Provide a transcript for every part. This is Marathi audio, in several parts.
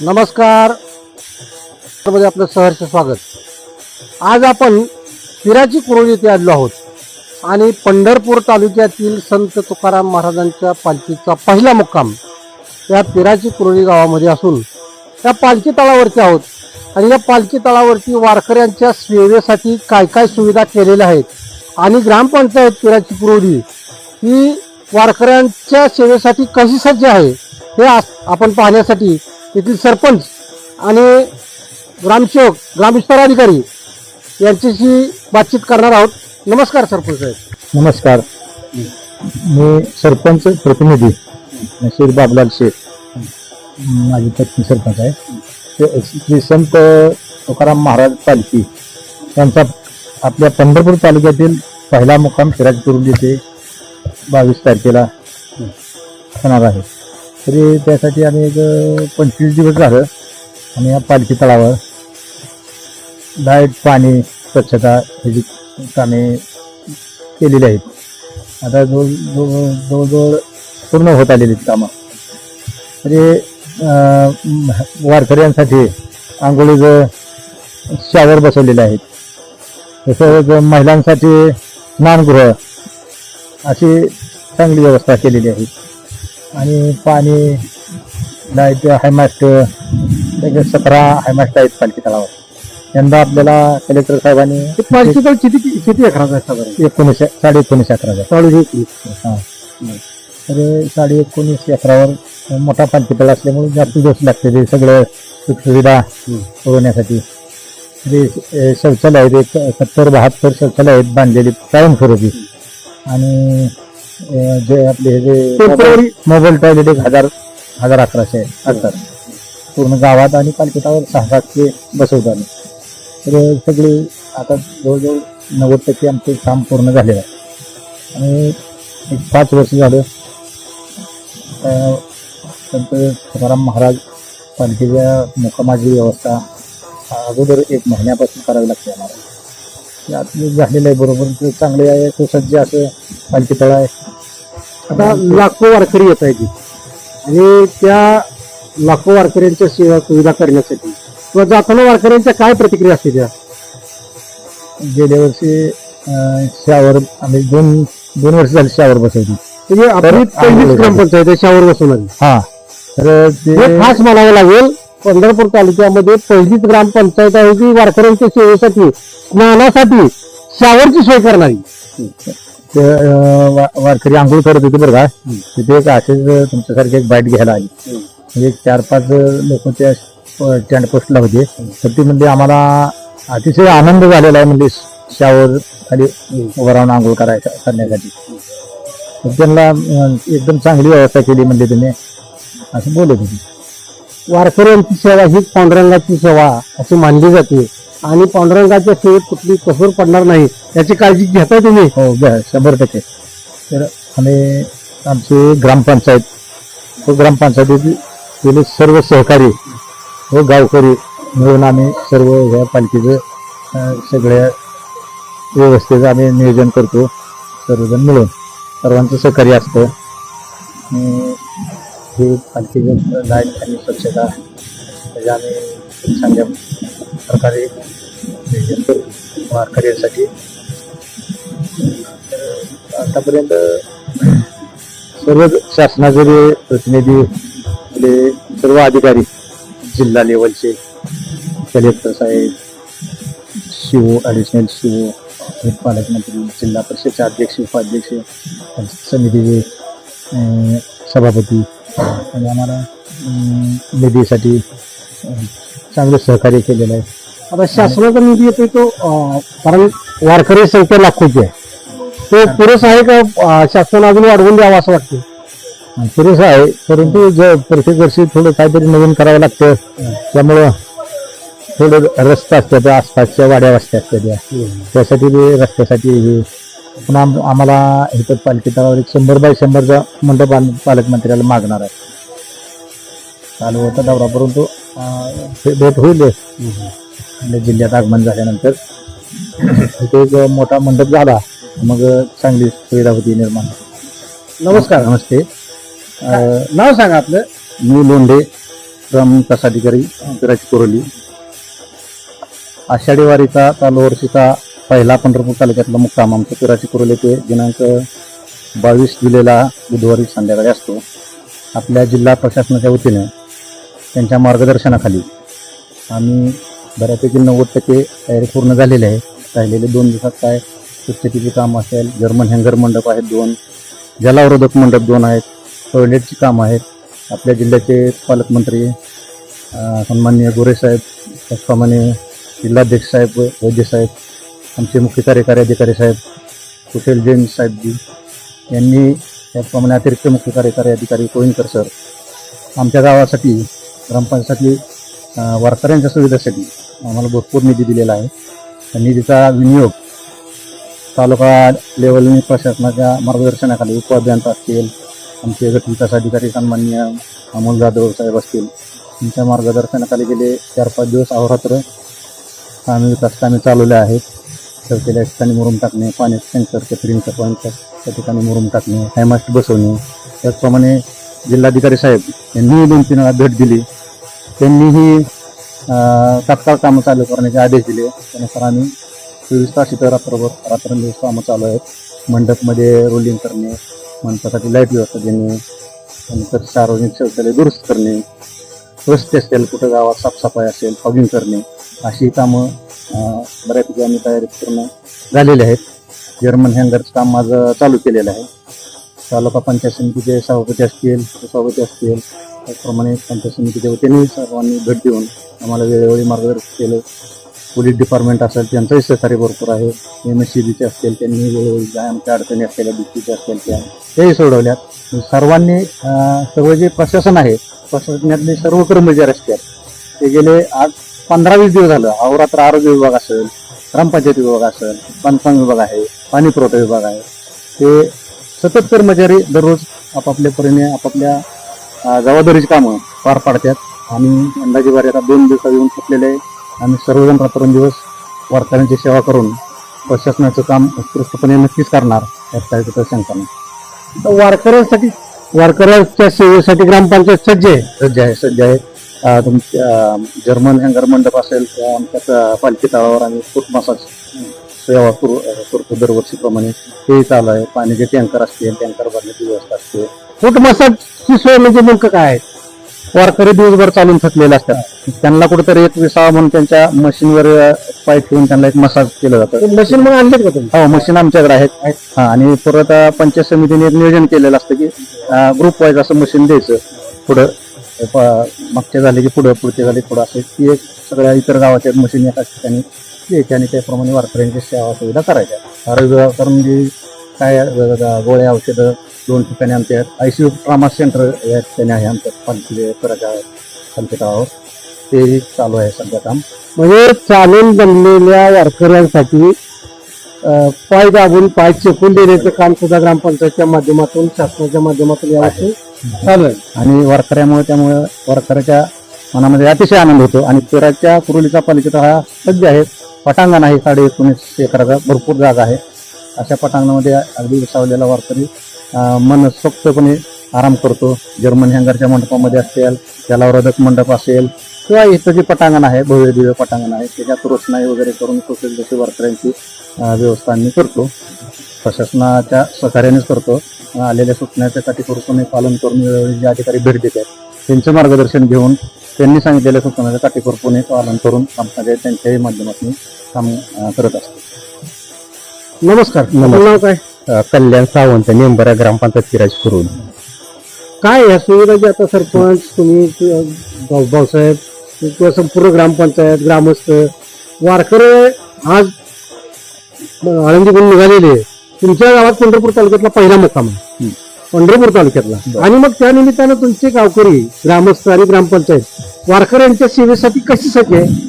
नमस्कार, मध्ये आपलं सहर्ष स्वागत. आज आपण पिराची कुरोली येथे आलो आहोत आणि पंढरपूर तालुक्यातील संत तुकाराम महाराजांच्या पालखीचा पहिला मुक्काम या पिराची कुरोली गावामध्ये असून त्या पालखी तळावरती आहोत. आणि या पालखी तळावरती वारकऱ्यांच्या सेवेसाठी काय काय सुविधा केलेल्या आहेत आणि ग्रामपंचायत पिराची कुरोली ही वारकऱ्यांच्या सेवेसाठी कशी सज्ज आहे हे आपण पाहण्यासाठी येथील सरपंच आणि ग्रामसेवक ग्रामविस्तार अधिकारी यांच्याशी बातचीत करणार आहोत. नमस्कार सरपंच साहेब. नमस्कार, मी सरपंच प्रतिनिधी शेख बाबलाल शेख, माझी पत्नी सरपंच आहे. श्री संत तुकाराम महाराज पालखी यांचा आपल्या पंढरपूर तालुक्यातील पहिला मुक्काम पिराची कुरोली येथे 22 तारखेला होणार आहे. तरी त्यासाठी आम्ही एक 25 दिवस झालं आणि या पालखी तळावर लाईट, पाणी, स्वच्छता ह्याची कामे केलेली आहेत. आता जवळजवळ पूर्ण होत आलेली आहेत कामं. तरी वारकऱ्यांसाठी आंघोळीचं शावर बसवलेले आहेत. तसंच महिलांसाठी स्नानगृह अशी चांगली व्यवस्था केलेली आहे. आणि पाणी, लाईट, हायमास्ट 17 हायमास्ट आहेत पालखी तळावर. यंदा आपल्याला कलेक्टर साहेबांनी पालखी तळ किती एकराचा आहे साधारण? 19.5 एकराचा. हां, तर 19.5 एकरावर मोठा पालखी तळ असल्यामुळे जास्त दिवस लागते ते सगळं सुखसुविधा पुरवण्यासाठी. तरी शौचालय आहेत, 70-72 शौचालय आहेत बांधलेली कायमस्वरूपी. आणि जे आपले जे मोबाईल टॉयलेट 1111 असतात पूर्ण गावात. आणि पालखी तळावर 6-7 बसवतो आम्ही. तर सगळे आता जवळजवळ 90% आमचे काम पूर्ण झालेलं आहे. आणि 5 वर्ष झालं संत तुकाराम महाराज पालखीच्या मुक्कामाची व्यवस्था अगोदर 1 महिन्यापासून करावी लागते आम्हाला. यात झालेलं आहे बरोबर, चांगले आहे, सुसज्ज असं पालखी तळ आहे. आता लाखो वारकरी येत आहेत आणि त्या लाखो वारकऱ्यांच्या सेवा सुविधा करण्यासाठी किंवा जाताना वारकऱ्यांच्या काय प्रतिक्रिया असते त्या? गेल्या वर्षी शावर आम्ही 2 वर्ष झाली शावर बसवली. म्हणजे आपली पहिलीच ग्रामपंचायत शावर बसवणारी. हा, तर ते खास म्हणावं लागेल, पंढरपूर तालुक्यामध्ये पहिलीच ग्रामपंचायत आहे की वारकऱ्यांच्या सेवेसाठी स्नानासाठी शावरची सोय करणारी. वारकरी आंघोळ करत होते बरं का, तिथे एक असेच तुमच्यासारखे एक बाईट घ्यायला आली. म्हणजे 4-5 लोक त्या स्टँड पोस्टला होते. तर ती म्हणजे आम्हाला अतिशय आनंद झालेला आहे म्हणजे शावर खाली उभं राहून आंघोळ करण्यासाठी. तर त्यांना एकदम चांगली व्यवस्था केली म्हणजे तुम्ही असं बोलत होती. वारकऱ्यांची सेवा ही पांडुरंगाची सेवा अशी मानली जाते आणि पांडुरंगाच्या सेवेत कुठली कसर पडणार नाही याची काळजी घेता तुम्ही? हो, 100%. तर आम्ही आमची ग्रामपंचायत ग्रामपंचायतीतील सर्व सहकारी व गावकरी मिळून आम्ही सर्व ह्या पालखीचं सगळ्या व्यवस्थेचं आम्ही नियोजन करतो. सर्वजण मिळून सर्वांचं सहकार्य असतं. हे पालखीचं लाईट आणि स्वच्छता म्हणजे आम्ही चांगल्या प्रकारे नियोजन करतो वारकऱ्यांसाठी. आतापर्यंत सर्व शासनाचे प्रतिनिधी, सर्व अधिकारी, जिल्हा लेवलचे कलेक्टर साहेब, शिवो, ॲडिशनल शिवो, पालकमंत्री, जिल्हा परिषदचे अध्यक्ष, उपाध्यक्ष, समितीचे सभापती आणि आम्हाला निधीसाठी चांगलं सहकार्य केलेलं आहे. आता शासनाचा निधी येतोय तो कारण वारकरी संख्या लाखोची आहे, तो पुरेसा आहे का? शासन अजून वाढवून द्यावा असं वाटतं? पुरेसा आहे, परंतु प्रत्येक वर्षी थोडं काहीतरी नवीन करावं लागतं. त्यामुळं थोडं रस्ता असतात, आसपासच्या वाड्या वस्त्या असतात, त्यासाठी रस्त्यासाठी पण आम्हाला इथं पालखी तळावर 100 बाय 100चा मंडप पालकमंत्र्याला मागणार आहे. चालू होता दौरा, परंतु भेट होईल. आपल्या जिल्ह्यात आगमन झाल्यानंतर इथे एक मोठा मंडप झाला, मग चांगली सुविधा होती निर्माण. नमस्कार. नमस्ते. नाव सांगा आपलं. मी लोंढे श्रम तसाधिकारी पिराची कुरोली. आषाढी वारीचा चालू वर्षीचा पहिला पंढरपूर तालुक्यातला मुक्काम आमचा पिराची कुरोली ते दिनांक 22 जुलैला बुधवारी संध्याकाळी असतो. आपल्या जिल्हा प्रशासनाच्या वतीने त्यांच्या मार्गदर्शनाखाली आम्ही बऱ्यापैकी 90% तयारी पूर्ण झालेली आहे. राहिलेले 2 दिवसात काय स्वच्छतेचे काम असेल, जर्मन हँगर मंडप आहेत 2, जलावरोधक मंडप 2 आहेत, टॉयलेटची कामं आहेत. आपल्या जिल्ह्याचे पालकमंत्री सन्माननीय गोरे साहेब, त्याचप्रमाणे जिल्हाध्यक्ष साहेब, वैद्य साहेब, आमचे मुख्य कार्यकारी अधिकारी साहेब कुशल जैन साहेबजी यांनी, त्याचप्रमाणे अतिरिक्त मुख्य कार्यकारी अधिकारी कोळींकर सर आमच्या गावासाठी ग्रामपंचायतीसाठी वारकऱ्यांच्या सुविधेसाठी आम्हाला भरपूर निधी दिलेला आहे. त्या निधीचा विनियोग तालुका लेवलने प्रशासनाच्या मार्गदर्शनाखाली उपअभियंता असतील, आमचे गट विकास अधिकारी सन्माननीय अमोल जाधव साहेब असतील, त्यांच्या मार्गदर्शनाखाली गेले 4-5 दिवस अहोरात्र आम्ही विकास कामे चालवले आहेत. चौकीच्या ठिकाणी मुरुम टाकणे, पाण्याचे टँकर, कॅटरिंगच्या पॉईंटच्या त्या ठिकाणी मुरुम टाकणे, हायमास्ट बसवणे. त्याचप्रमाणे जिल्हाधिकारी साहेब यांनी 2-3 वेळा भेट दिली. त्यांनीही तात्काळ कामं चालू करण्याचे आदेश दिले. त्यानुसार आम्ही 24 तास इथं रात्रंदिवस कामं चालू आहेत. मंडपमध्ये रोलिंग करणे, मंडपासाठी लाईट व्यवस्था देणे, त्यानंतर सार्वजनिक शौचालय दुरुस्त करणे, रस्ते असतील, कुठं गावात साफसफाई असेल, फॉगिंग करणे, अशी कामं बऱ्यापैकी आम्ही तयारी पूर्ण झालेली आहेत. जर्मन हँगरचं काम माझं चालू केलेलं आहे. तालुका पंचायत समितीचे सभापती असतील, उपसभापती असतील, त्याचप्रमाणे पंचायत समितीच्या वतीने सर्वांनी भेट देऊन आम्हाला वेळोवेळी मार्गदर्शन केलं. पोलीस डिपार्टमेंट असेल त्यांचंही सहकार्य भरपूर आहे. MSCBचे असतील त्यांनी वेळोवेळी ज्या आमच्या अडचणी असलेल्या DPचे असतील त्याही सोडवल्यात. सर्वांनी सर्व जे प्रशासन आहे, प्रशासनातले सर्व कर्मचारी असतात ते गेले आज 15-20 दिवस झालं अहोरात्र आरोग्य विभाग असेल, ग्रामपंचायत विभाग असेल, बांधकाम विभाग आहे, पाणी पुरवठा विभाग आहे, ते सतत कर्मचारी दररोज आपापल्या परीने आपापल्या जबाबदारीची कामं पार पाडतात. आणि अंदाजे वारी आता 2 दिवसात येऊन थकलेले आहे. आम्ही सर्वजण रात्रंदिवस वारकऱ्यांची सेवा करून प्रशासनाचं काम उत्कृष्टपणे नक्कीच करणार यात काही कुठं शंका नाही. वारकऱ्यांच्या सेवेसाठी ग्रामपंचायत सज्ज आहे. तुमच्या जर्मन हँगर मंडप असेल किंवा आमच्या पालखी तळावर आम्ही फूट मसाज सेवा करतो दरवर्षीप्रमाणे, ते चालू आहे. पाण्याचे टँकर असतील, टँकर भरण्याची व्यवस्था असते. फूट मसाजची सोय म्हणजे नेमकं काय आहे? वारकरी दिवसभर चालून थकलेले असतात, त्यांना कुठेतरी एक विसावा म्हणून त्यांच्या मशीनवर पाय ठेवून त्यांना एक मसाज केलं जातं. मशीन मग आणलेत का तुम्ही? हो, मशीन आमच्याकडे आहेत. हा, आणि परत पंचायत समितीने एक नियोजन केलेलं असतं की ग्रुप वाईज असं मशीन द्यायचं. पुढं मागच्या झाले की पुढचे झाले पुढं असे ती एक सगळ्या इतर गावाच्या मशीन एका ठिकाणी द्यायची आणि त्याप्रमाणे वारकऱ्यांची सेवा सुविधा करायच्या. आरोग्य विभागाकडून जे काय गोळ्या औषधं 2 ठिकाणी आमच्या ICU ट्रामा सेंटर या ठिकाणी आहे आमच्या पालखी तळावर, ते चालू आहे सध्या काम. म्हणजे चालून बनलेल्या वारकऱ्यांसाठी पाय दाबून पाय चेपून देण्याचं काम सुद्धा ग्रामपंचायतच्या माध्यमातून, शासनाच्या माध्यमातून यावर्षी चालू आहे. आणि त्यामुळे वारकऱ्याच्या मनामध्ये अतिशय आनंद होतो. आणि पिराच्या कुरोलीचा पालिकेचा हा सज्ज आहे. पटांगण आहे 19.5 एकराचा, भरपूर जागा आहे. अशा पटांगणामध्ये अगदी विसावलेला वारकरी मनसोक्तपणे आराम करतो. जर्मन हँगरच्या मंडपामध्ये असेल, जलावरोधक मंडप असेल किंवा इथं जे पटांगण आहे, भव्य दिव्य पटांगण आहे, त्याच्यात रोषणाई वगैरे करून तशी वारकऱ्यांची व्यवस्था आम्ही करतो. प्रशासनाच्या सहकार्यानेच करतो. आलेल्या सूचनाच्या काटेकोरपणे पालन करून वेळोवेळी जे अधिकारी भेट देतात त्यांचं मार्गदर्शन घेऊन त्यांनी सांगितलेल्या सूचनाचं काटेकोरपणे पालन करून आमच्या त्यांच्याही माध्यमातून काम करत असतो. नमस्कार. नाव काय? कल्याण सावंत, नेंबरा ग्रामपंचायत पिराची कुरोली. काय या सुविधा जी आता सरपंच तुम्ही भाऊसाहेब किंवा संपूर्ण ग्रामपंचायत, ग्रामस्थ, वारकरी आज आळंदीकडून निघालेले, तुमच्या गावात पंढरपूर तालुक्यातला पहिला मुक्काम आहे, पंढरपूर तालुक्यातला, आणि मग त्या निमित्तानं तुमचे गावकरी, ग्रामस्थ आणि ग्रामपंचायत वारकऱ्यांच्या सेवेसाठी कशी सज्ज आहे?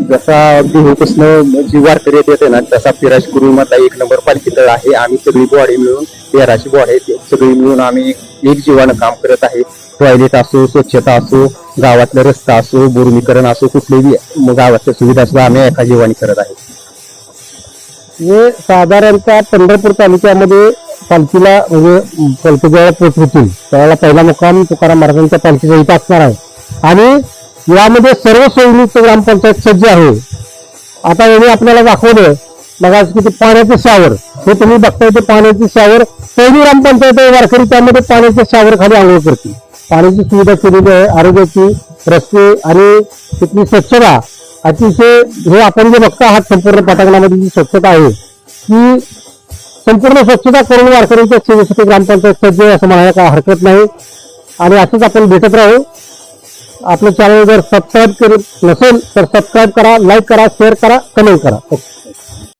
जसा बिहूपासून जी वारकरी येते ना, तसा पिराची कुरोली मधला 1 नंबर पालखी तळ आहे. आम्ही सगळी बॉडी मिळून 1300 बॉडी आहेत, सगळी मिळून आम्ही एक जीवानं काम करत आहे. टॉयलेट असो, स्वच्छता असो, गावातला रस्ता असो, बोरमीकरण असो, कुठलीही गावातल्या सुविधा सुद्धा आम्ही एका जीवाने करत आहे. हे साधारणतः पंढरपूर तालुक्यामध्ये पालखीला म्हणजे पालखी ज्यावेळेला पोहोचतील त्यावेळेला पहिला मुक्काम तुकाराम महाराजांच्या पालखीचा इथं असणार आहे आणि यामध्ये सर्व सोयीयुक्त ग्रामपंचायत सज्ज आहे. आता यांनी आपल्याला दाखवलं मग आज किती पाण्याचे शावर, हे तुम्ही बघताय ते पाण्याचे शावर. पहिली ग्रामपंचायत आहे वारकरी, त्यामध्ये पाण्याच्या शावर खाली आंघोळ करते. पाण्याची सुविधा केलेली आहे, आरोग्याची, रस्ते आणि तिथली स्वच्छता अतिशय, हे आपण जे बघता आहात संपूर्ण पटांगणामध्ये जी स्वच्छता आहे ती संपूर्ण स्वच्छता करून वारकऱ्यांच्या सेवेसाठी ग्रामपंचायत सज्ज आहे असं म्हणायला काय हरकत नाही. आणि असंच आपण भेटत राहू. आपलं चॅनल जर सबस्क्राईब करत नसेल तर सबस्क्राईब करा, लाईक करा, शेअर करा, कमेंट करा.